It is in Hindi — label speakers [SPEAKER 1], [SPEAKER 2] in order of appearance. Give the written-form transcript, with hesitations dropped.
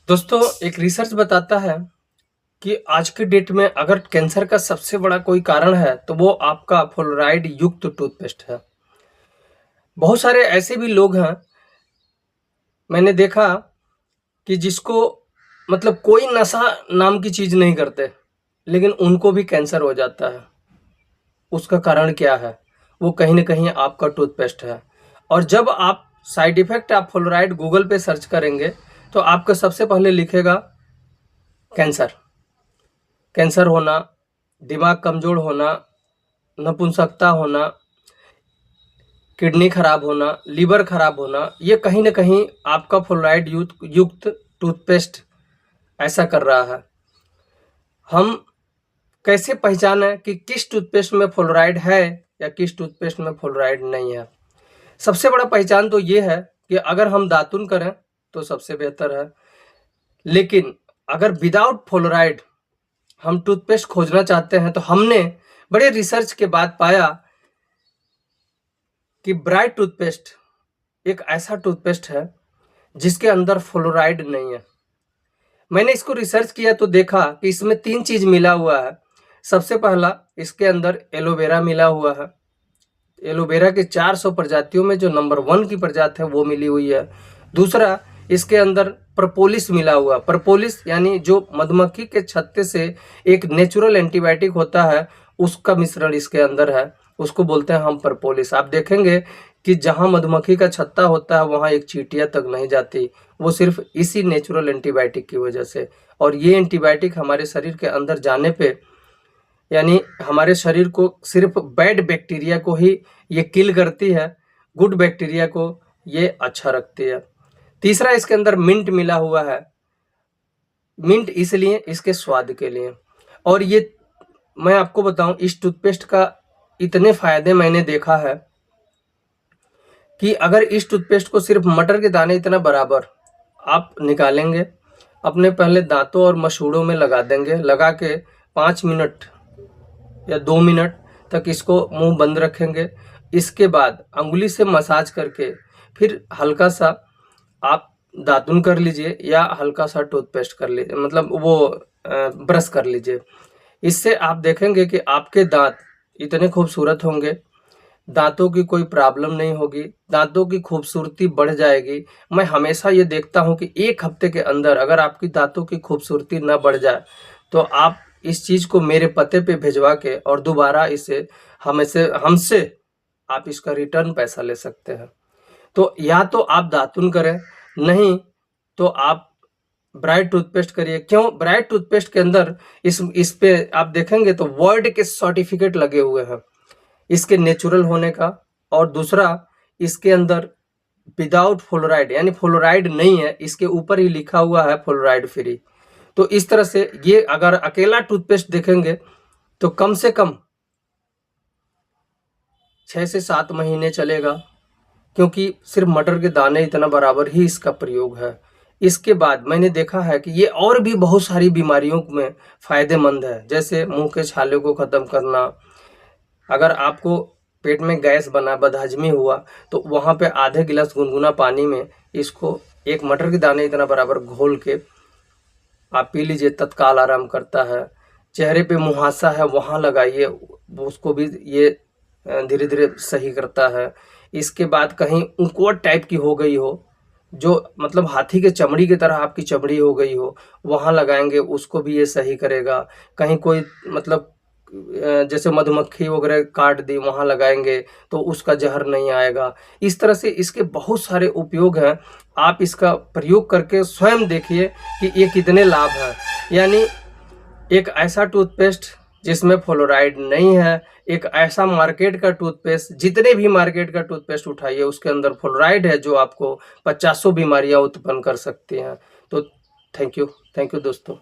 [SPEAKER 1] दोस्तों, एक रिसर्च बताता है कि आज के डेट में अगर कैंसर का सबसे बड़ा कोई कारण है तो वो आपका फ्लोराइड युक्त टूथपेस्ट है। बहुत सारे ऐसे भी लोग हैं, मैंने देखा कि जिसको मतलब कोई नशा नाम की चीज़ नहीं करते, लेकिन उनको भी कैंसर हो जाता है। उसका कारण क्या है? वो कहीं न कहीं आपका टूथपेस्ट है। और जब आप साइड इफ़ेक्ट आप फ्लोराइड गूगल पे सर्च करेंगे, तो आपको सबसे पहले लिखेगा कैंसर। कैंसर होना, दिमाग कमज़ोर होना, नपुंसकता होना, किडनी खराब होना, लीवर खराब होना, ये कहीं न कहीं आपका फ्लोराइड युक्त टूथपेस्ट ऐसा कर रहा है। हम कैसे पहचानें कि किस टूथपेस्ट में फ्लोराइड है या किस टूथपेस्ट में फ्लोराइड नहीं है? सबसे बड़ा पहचान तो ये है कि अगर हम दातुन करें तो सबसे बेहतर है। लेकिन अगर विदाउट फ्लोराइड हम टूथपेस्ट खोजना चाहते हैं तो हमने बड़े रिसर्च के बाद पाया कि ब्राइट टूथपेस्ट एक ऐसा टूथपेस्ट है जिसके अंदर फ्लोराइड नहीं है। मैंने इसको रिसर्च किया तो देखा कि इसमें 3 चीज़ मिला हुआ है। सबसे पहला, इसके अंदर एलोवेरा मिला हुआ है। एलोवेरा के 400 प्रजातियों में जो नंबर 1 की प्रजाति है वो मिली हुई है। दूसरा, इसके अंदर प्रोपोलिस मिला हुआ। प्रोपोलिस यानी जो मधुमक्खी के छत्ते से एक नेचुरल एंटीबायोटिक होता है, उसका मिश्रण इसके अंदर है। उसको बोलते हैं हम प्रोपोलिस। आप देखेंगे कि जहाँ मधुमक्खी का छत्ता होता है वहाँ एक चींटियाँ तक नहीं जाती, वो सिर्फ इसी नेचुरल एंटीबायोटिक की वजह से। और ये एंटीबायोटिक हमारे शरीर के अंदर जाने पे यानी हमारे शरीर को सिर्फ बैड बैक्टीरिया को ही ये किल करती है, गुड बैक्टीरिया को ये अच्छा रखती है। तीसरा, इसके अंदर मिंट मिला हुआ है। मिंट इसलिए इसके स्वाद के लिए। और ये मैं आपको बताऊं, इस टूथपेस्ट का इतने फायदे मैंने देखा है कि अगर इस टूथपेस्ट को सिर्फ मटर के दाने इतना बराबर आप निकालेंगे, अपने पहले दांतों और मसूड़ों में लगा देंगे, लगा के 5 मिनट या 2 मिनट तक इसको मुंह बंद रखेंगे। इसके बाद अंगुली से मसाज करके फिर हल्का सा आप दातुन कर लीजिए या हल्का सा टूथपेस्ट कर लीजिए, मतलब वो ब्रश कर लीजिए। इससे आप देखेंगे कि आपके दांत इतने खूबसूरत होंगे, दांतों की कोई प्रॉब्लम नहीं होगी, दांतों की खूबसूरती बढ़ जाएगी। मैं हमेशा ये देखता हूँ कि 1 हफ्ते के अंदर अगर आपकी दांतों की खूबसूरती ना बढ़ जाए तो आप इस चीज़ को मेरे पते पे भिजवा के और दोबारा इसे हमसे आप इसका रिटर्न पैसा ले सकते हैं। तो या तो आप दातुन करें, नहीं तो आप ब्राइट टूथपेस्ट करिए। क्यों? ब्राइट टूथपेस्ट के अंदर इस पे आप देखेंगे तो वर्ल्ड के सर्टिफिकेट लगे हुए हैं इसके नेचुरल होने का। और दूसरा, इसके अंदर विदाउट फ्लोराइड यानी फ्लोराइड नहीं है, इसके ऊपर ही लिखा हुआ है फ्लोराइड फ्री। तो इस तरह से ये अगर अकेला टूथपेस्ट देखेंगे तो कम से कम 6 से 7 महीने चलेगा, क्योंकि सिर्फ मटर के दाने इतना बराबर ही इसका प्रयोग है। इसके बाद मैंने देखा है कि ये और भी बहुत सारी बीमारियों में फ़ायदेमंद है, जैसे मुंह के छाले को ख़त्म करना। अगर आपको पेट में गैस बना, बदहजमी हुआ, तो वहाँ पे आधे गिलास गुनगुना पानी में इसको 1 मटर के दाने इतना बराबर घोल के आप पी लीजिए, तत्काल आराम करता है। चेहरे पे मुहासा है वहाँ लगाइए, उसको भी ये धीरे धीरे सही करता है। इसके बाद कहीं उकवट टाइप की हो गई हो, जो मतलब हाथी के चमड़ी की तरह आपकी चमड़ी हो गई हो, वहाँ लगाएंगे, उसको भी ये सही करेगा। कहीं कोई मतलब जैसे मधुमक्खी वगैरह काट दी, वहाँ लगाएंगे तो उसका जहर नहीं आएगा। इस तरह से इसके बहुत सारे उपयोग हैं। आप इसका प्रयोग करके स्वयं देखिए कि ये कितने लाभ हैं। यानी एक ऐसा टूथपेस्ट जिसमें फ्लोराइड नहीं है, एक ऐसा मार्केट का टूथपेस्ट, जितने भी मार्केट का टूथपेस्ट उठाइए उसके अंदर फ्लोराइड है जो आपको पचासों बीमारियां उत्पन्न कर सकती हैं। तो थैंक यू दोस्तों।